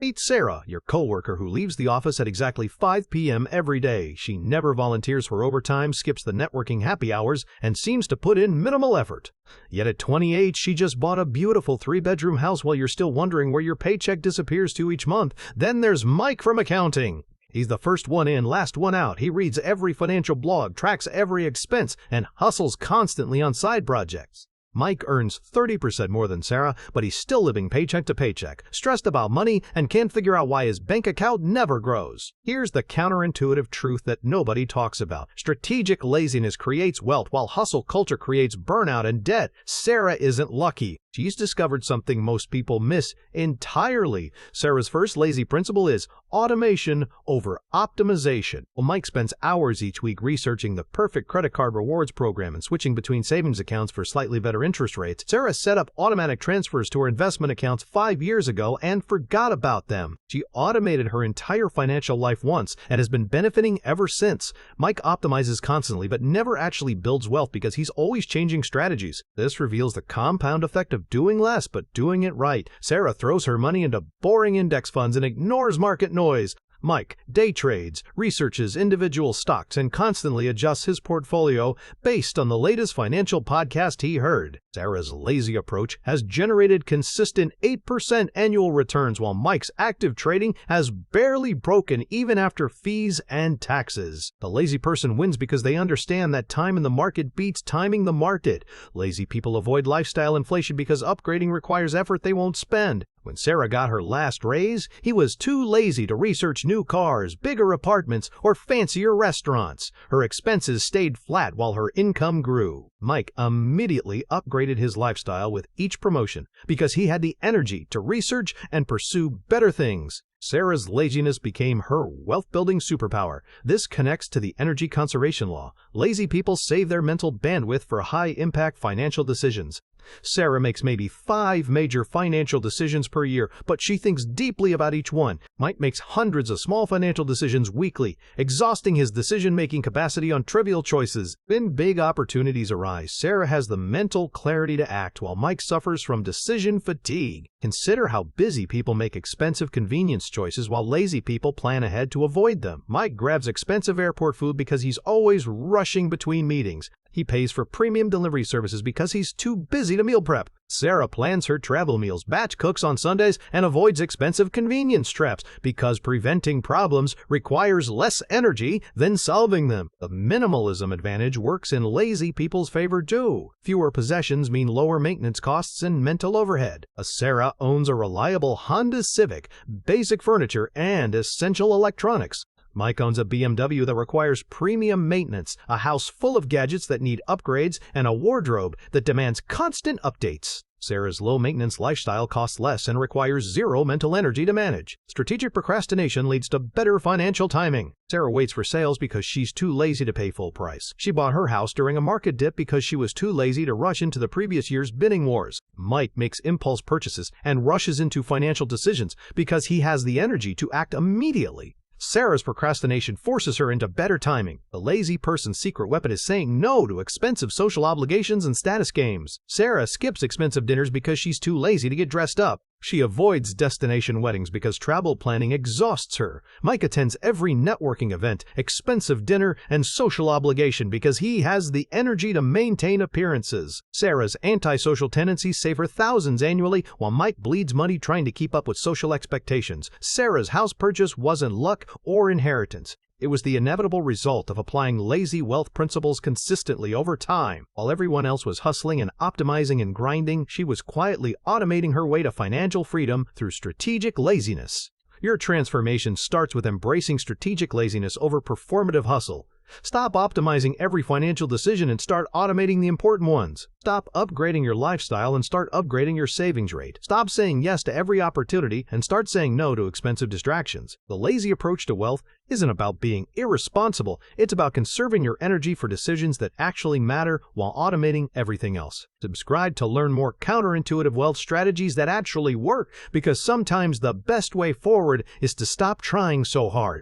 Meet Sarah, your coworker who leaves the office at exactly 5 p.m. every day. She never volunteers for overtime, skips the networking happy hours, and seems to put in minimal effort. Yet at 28, she just bought a beautiful 3-bedroom house while you're still wondering where your paycheck disappears to each month. Then there's Mike from accounting. He's the first one in, last one out. He reads every financial blog, tracks every expense, and hustles constantly on side projects. Mike earns 30% more than Sarah, but he's still living paycheck to paycheck, stressed about money, and can't figure out why his bank account never grows. Here's the counterintuitive truth that nobody talks about. Strategic laziness creates wealth, while hustle culture creates burnout and debt. Sarah isn't lucky. She's discovered something most people miss entirely. Sarah's first lazy principle is automation over optimization. While Mike spends hours each week researching the perfect credit card rewards program and switching between savings accounts for slightly better interest rates, Sarah set up automatic transfers to her investment accounts 5 years ago and forgot about them. She automated her entire financial life once and has been benefiting ever since. Mike optimizes constantly but never actually builds wealth because he's always changing strategies. This reveals the compound effect of doing less but doing it right. Sarah throws her money into boring index funds and ignores market noise. Mike day trades, researches individual stocks, and constantly adjusts his portfolio based on the latest financial podcast he heard. Sarah's lazy approach has generated consistent 8% annual returns, while Mike's active trading has barely broken even after fees and taxes. The lazy person wins because they understand that time in the market beats timing the market. Lazy people avoid lifestyle inflation because upgrading requires effort they won't spend. When Sarah got her last raise, he was too lazy to research new cars, bigger apartments, or fancier restaurants. Her expenses stayed flat while her income grew. Mike immediately upgraded his lifestyle with each promotion because he had the energy to research and pursue better things. Sarah's laziness became her wealth-building superpower. This connects to the energy conservation law. Lazy people save their mental bandwidth for high-impact financial decisions. Sarah makes maybe 5 major financial decisions per year, but she thinks deeply about each one. Mike makes hundreds of small financial decisions weekly, exhausting his decision-making capacity on trivial choices. When big opportunities arise, Sarah has the mental clarity to act, while Mike suffers from decision fatigue. Consider how busy people make expensive convenience choices while lazy people plan ahead to avoid them. Mike grabs expensive airport food because he's always rushing between meetings. He pays for premium delivery services because he's too busy to meal prep. Sarah plans her travel meals, batch cooks on Sundays, and avoids expensive convenience traps because preventing problems requires less energy than solving them. The minimalism advantage works in lazy people's favor too. Fewer possessions mean lower maintenance costs and mental overhead. Sarah owns a reliable Honda Civic, basic furniture, and essential electronics. Mike owns a BMW that requires premium maintenance, a house full of gadgets that need upgrades, and a wardrobe that demands constant updates. Sarah's low-maintenance lifestyle costs less and requires zero mental energy to manage. Strategic procrastination leads to better financial timing. Sarah waits for sales because she's too lazy to pay full price. She bought her house during a market dip because she was too lazy to rush into the previous year's bidding wars. Mike makes impulse purchases and rushes into financial decisions because he has the energy to act immediately. Sarah's procrastination forces her into better timing. The lazy person's secret weapon is saying no to expensive social obligations and status games. Sarah skips expensive dinners because she's too lazy to get dressed up. She avoids destination weddings because travel planning exhausts her. Mike attends every networking event, expensive dinner, and social obligation because he has the energy to maintain appearances. Sarah's antisocial tendencies save her thousands annually, while Mike bleeds money trying to keep up with social expectations. Sarah's house purchase wasn't luck or inheritance. It was the inevitable result of applying lazy wealth principles consistently over time. While everyone else was hustling and optimizing and grinding, she was quietly automating her way to financial freedom through strategic laziness. Your transformation starts with embracing strategic laziness over performative hustle. Stop optimizing every financial decision and start automating the important ones. Stop upgrading your lifestyle and start upgrading your savings rate. Stop saying yes to every opportunity and start saying no to expensive distractions. The lazy approach to wealth isn't about being irresponsible. It's about conserving your energy for decisions that actually matter while automating everything else. Subscribe to learn more counterintuitive wealth strategies that actually work, because sometimes the best way forward is to stop trying so hard.